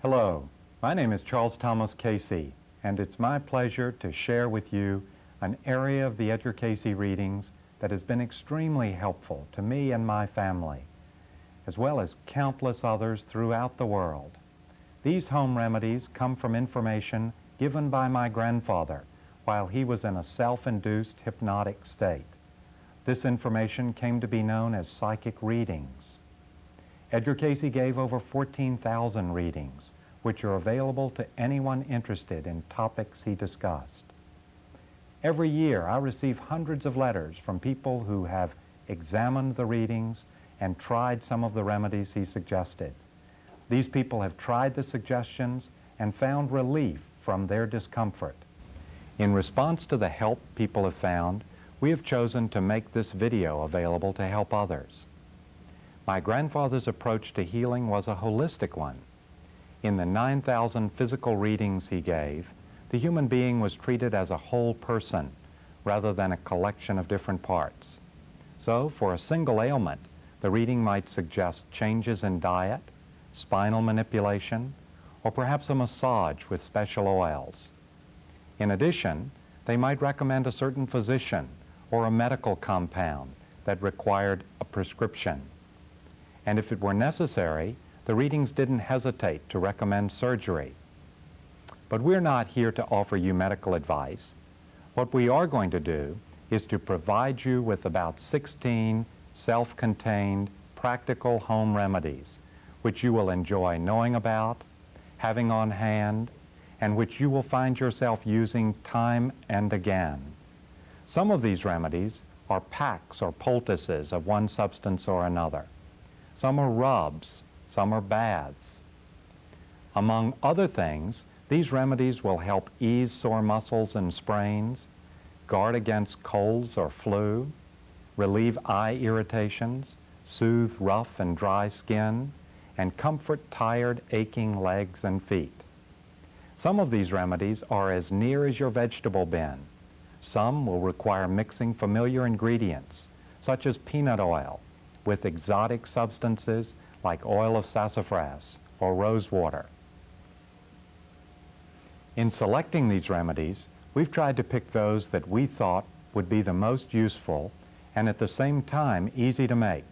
Hello, my name is Charles Thomas Casey, and it's my pleasure to share with you an area of the EDGAR CAYCE readings that has been extremely helpful to me and my family, as well as countless others throughout the world. These home remedies come from information given by my grandfather while he was in a self-induced hypnotic state. This information came to be known as psychic readings. EDGAR CAYCE gave over 14,000 readings, which are available to anyone interested in topics he discussed. Every year, I receive hundreds of letters from people who have examined the readings and tried some of the remedies he suggested. These people have tried the suggestions and found relief from their discomfort. In response to the help people have found, we have chosen to make this video available to help others. My grandfather's approach to healing was a holistic one. In the 9,000 physical readings he gave, the human being was treated as a whole person rather than a collection of different parts. So, for a single ailment, the reading might suggest changes in diet, spinal manipulation, or perhaps a massage with special oils. In addition, they might recommend a certain physician or a medical compound that required a prescription. And if it were necessary, the readings didn't hesitate to recommend surgery. But we're not here to offer you medical advice. What we are going to do is to provide you with about 16 self-contained, practical home remedies, which you will enjoy knowing about, having on hand, and which you will find yourself using time and again. Some of these remedies are packs or poultices of one substance or another. Some are rubs, some are baths. Among other things, these remedies will help ease sore muscles and sprains, guard against colds or flu, relieve eye irritations, soothe rough and dry skin, and comfort tired, aching legs and feet. Some of these remedies are as near as your vegetable bin. Some will require mixing familiar ingredients, such as peanut oil, with exotic substances like oil of sassafras or rosewater. In selecting these remedies, we've tried to pick those that we thought would be the most useful and at the same time easy to make.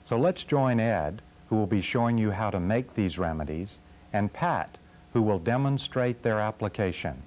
So let's join Ed, who will be showing you how to make these remedies, and Pat, who will demonstrate their application.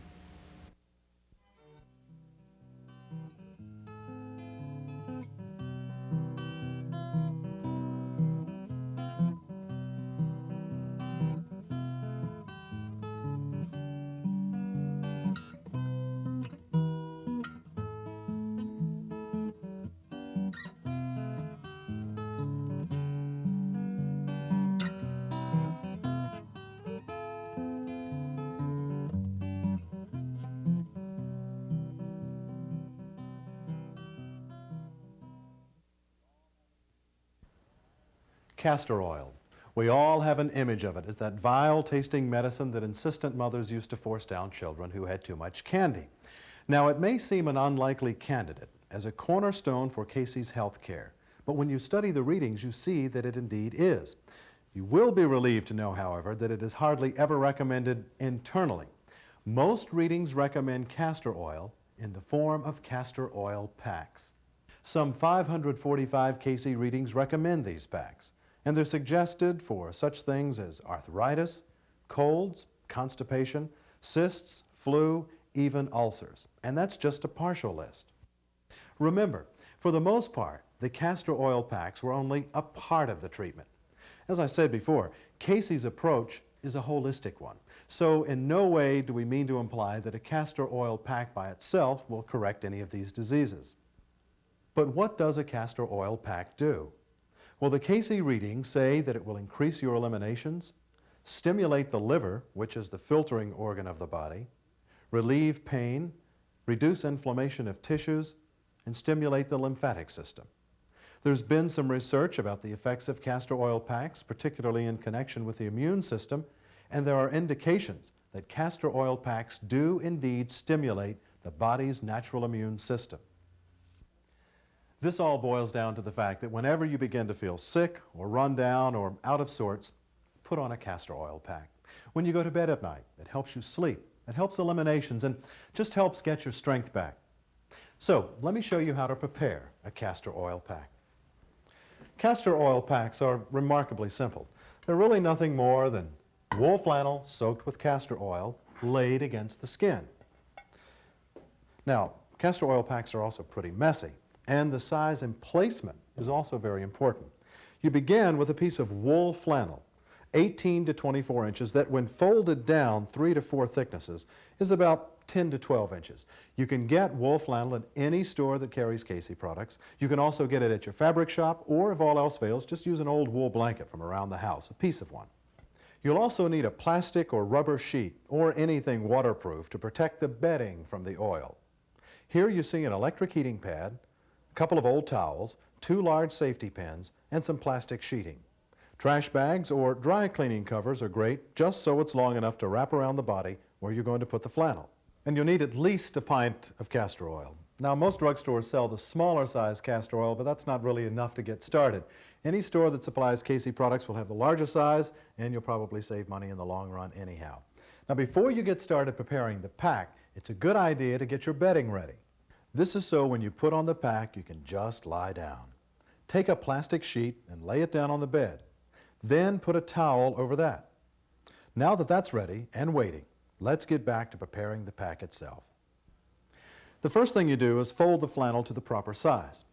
Castor oil. We all have an image of it as that vile-tasting medicine that insistent mothers used to force down children who had too much candy. Now, it may seem an unlikely candidate as a cornerstone for CAYCE's health care, but when you study the readings, you see that it indeed is. You will be relieved to know, however, that it is hardly ever recommended internally. Most readings recommend castor oil in the form of castor oil packs. Some 545 CAYCE readings recommend these packs, and they're suggested for such things as arthritis, colds, constipation, cysts, flu, even ulcers. And that's just a partial list. Remember, for the most part, the castor oil packs were only a part of the treatment. As I said before, CAYCE's approach is a holistic one. So in no way do we mean to imply that a castor oil pack by itself will correct any of these diseases. But what does a castor oil pack do? Well, the CAYCE readings say that it will increase your eliminations, stimulate the liver, which is the filtering organ of the body, relieve pain, reduce inflammation of tissues, and stimulate the lymphatic system. There's been some research about the effects of castor oil packs, particularly in connection with the immune system, and there are indications that castor oil packs do indeed stimulate the body's natural immune system. This all boils down to the fact that whenever you begin to feel sick or run down or out of sorts, put on a castor oil pack. When you go to bed at night, it helps you sleep. It helps eliminations and just helps get your strength back. So let me show you how to prepare a castor oil pack. Castor oil packs are remarkably simple. They're really nothing more than wool flannel soaked with castor oil laid against the skin. Now, castor oil packs are also pretty messy, and the size and placement is also very important. You begin with a piece of wool flannel, 18 to 24 inches, that when folded down 3 to 4 thicknesses is about 10 to 12 inches. You can get wool flannel at any store that carries Casey products. You can also get it at your fabric shop, or if all else fails, just use an old wool blanket from around the house, a piece of one. You'll also need a plastic or rubber sheet or anything waterproof to protect the bedding from the oil. Here you see an electric heating pad, a couple of old towels, 2 large safety pins, and some plastic sheeting. Trash bags or dry cleaning covers are great, just so it's long enough to wrap around the body where you're going to put the flannel. And you'll need at least a pint of castor oil. Now, most drugstores sell the smaller size castor oil, but that's not really enough to get started. Any store that supplies Casey products will have the larger size, and you'll probably save money in the long run anyhow. Now, before you get started preparing the pack, it's a good idea to get your bedding ready. This is so when you put on the pack, you can just lie down. Take a plastic sheet and lay it down on the bed. Then put a towel over that. Now that that's ready and waiting, let's get back to preparing the pack itself. The first thing you do is fold the flannel to the proper size.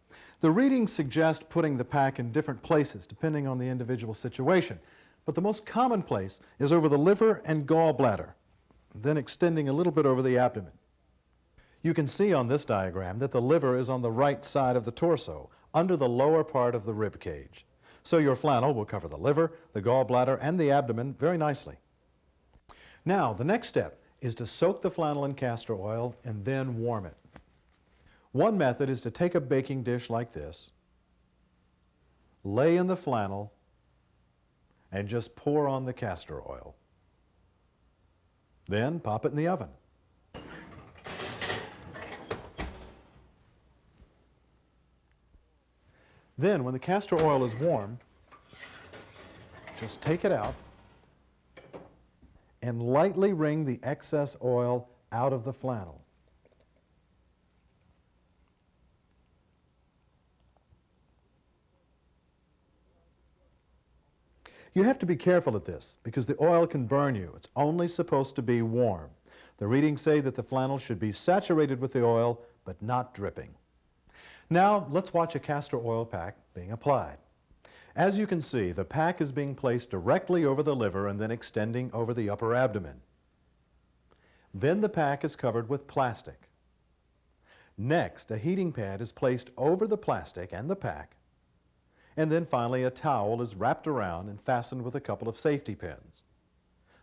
The readings suggest putting the pack in different places depending on the individual situation, but the most common place is over the liver and gallbladder, then extending a little bit over the abdomen. You can see on this diagram that the liver is on the right side of the torso, under the lower part of the rib cage. So your flannel will cover the liver, the gallbladder, and the abdomen very nicely. Now, the next step is to soak the flannel in castor oil and then warm it. One method is to take a baking dish like this, lay in the flannel, and just pour on the castor oil. Then pop it in the oven. Then, when the castor oil is warm, just take it out and lightly wring the excess oil out of the flannel. You have to be careful at this because the oil can burn you. It's only supposed to be warm. The readings say that the flannel should be saturated with the oil, but not dripping. Now, let's watch a castor oil pack being applied. As you can see, the pack is being placed directly over the liver and then extending over the upper abdomen. Then the pack is covered with plastic. Next, a heating pad is placed over the plastic and the pack, and then finally a towel is wrapped around and fastened with a couple of safety pins.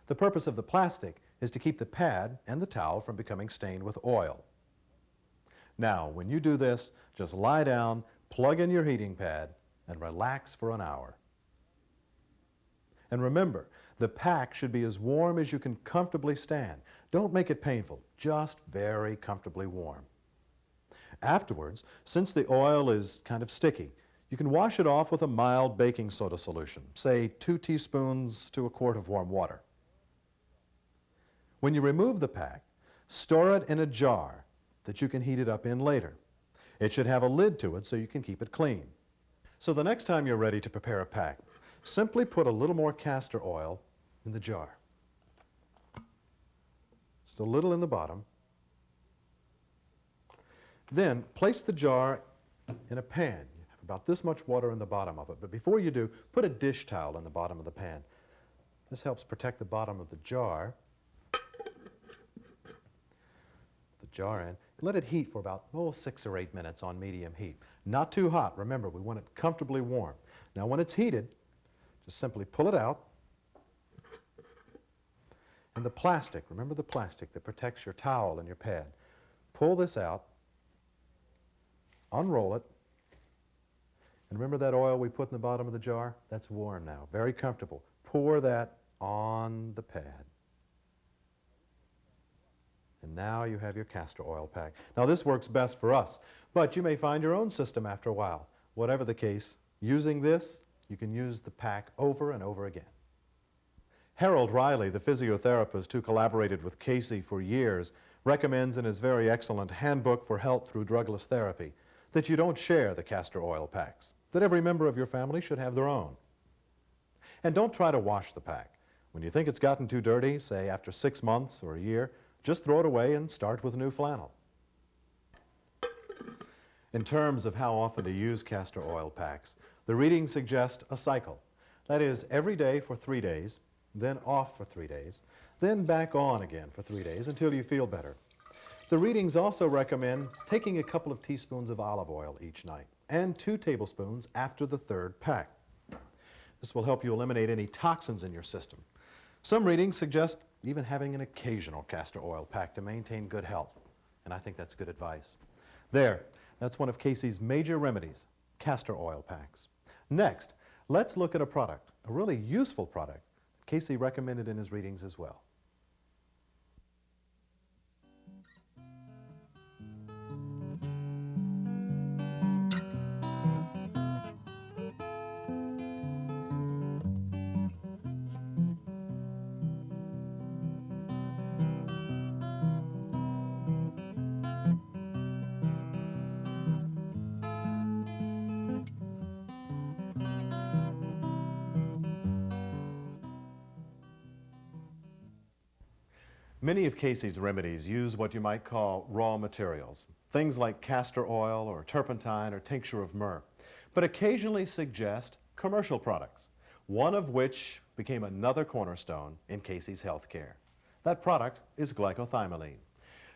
The purpose of the plastic is to keep the pad and the towel from becoming stained with oil. Now, when you do this, just lie down, plug in your heating pad, and relax for an hour. And remember, the pack should be as warm as you can comfortably stand. Don't make it painful, just very comfortably warm. Afterwards, since the oil is kind of sticky, you can wash it off with a mild baking soda solution, say 2 teaspoons to a quart of warm water. When you remove the pack, store it in a jar that you can heat it up in later. It should have a lid to it so you can keep it clean. So the next time you're ready to prepare a pack, simply put a little more castor oil in the jar. Just a little in the bottom. Then place the jar in a pan. You have about this much water in the bottom of it, but before you do, put a dish towel in the bottom of the pan. This helps protect the bottom of the jar. In. Let it heat for about 6 or 8 minutes on medium heat. Not too hot. Remember, we want it comfortably warm. Now, when it's heated, just simply pull it out. And the plastic, remember the plastic that protects your towel and your pad. Pull this out, unroll it, and remember that oil we put in the bottom of the jar? That's warm now, very comfortable. Pour that on the pad. And now you have your castor oil pack. Now this works best for us, but you may find your own system after a while. Whatever the case, using this, you can use the pack over and over again. Harold Riley, the physiotherapist who collaborated with Casey for years, recommends in his very excellent Handbook for Health Through Drugless Therapy that you don't share the castor oil packs, that every member of your family should have their own. And don't try to wash the pack. When you think it's gotten too dirty, say after 6 months or a year, just throw it away and start with new flannel. In terms of how often to use castor oil packs, the readings suggest a cycle. That is, every day for 3 days, then off for 3 days, then back on again for 3 days until you feel better. The readings also recommend taking a couple of teaspoons of olive oil each night and 2 tablespoons after the 3rd pack. This will help you eliminate any toxins in your system. Some readings suggest even having an occasional castor oil pack to maintain good health, and I think that's good advice. That's one of Casey's major remedies, castor oil packs. Next, let's look at a product, a really useful product, Casey recommended in his readings as well. Many of Casey's remedies use what you might call raw materials, things like castor oil or turpentine or tincture of myrrh, but occasionally suggest commercial products, one of which became another cornerstone in Casey's healthcare. That product is glycothymoline.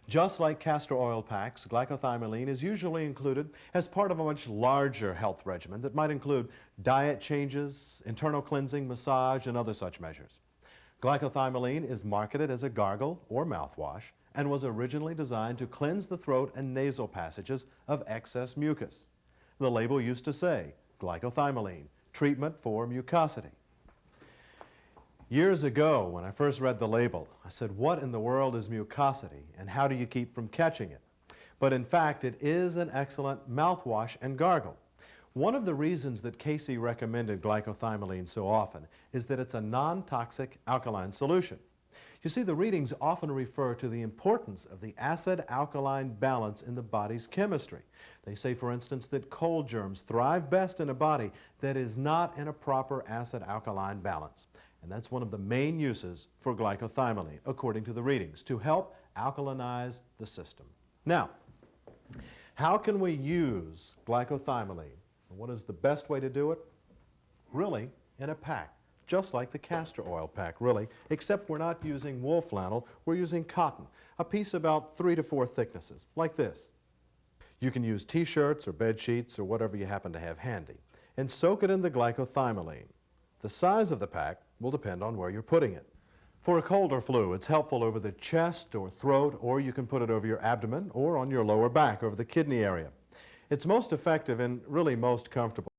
Just like castor oil packs, glycothymoline is usually included as part of a much larger health regimen that might include diet changes, internal cleansing, massage, and other such measures. Glycothymoline is marketed as a gargle or mouthwash and was originally designed to cleanse the throat and nasal passages of excess mucus. The label used to say, glycothymoline, treatment for mucosity. Years ago, when I first read the label, I said, what in the world is mucosity and how do you keep from catching it? But in fact, it is an excellent mouthwash and gargle. One of the reasons that Casey recommended glycothymoline so often is that it's a non-toxic alkaline solution. You see, the readings often refer to the importance of the acid-alkaline balance in the body's chemistry. They say, for instance, that cold germs thrive best in a body that is not in a proper acid-alkaline balance. And that's one of the main uses for glycothymoline, according to the readings, to help alkalinize the system. Now, how can we use glycothymoline? What is the best way to do it? Really, in a pack, just like the castor oil pack, really, except we're not using wool flannel, we're using cotton, a piece about 3 to 4 thicknesses, like this. You can use t-shirts or bed sheets or whatever you happen to have handy, and soak it in the glycothymoline. The size of the pack will depend on where you're putting it. For a cold or flu, it's helpful over the chest or throat, or you can put it over your abdomen or on your lower back, over the kidney area. It's most effective and really most comfortable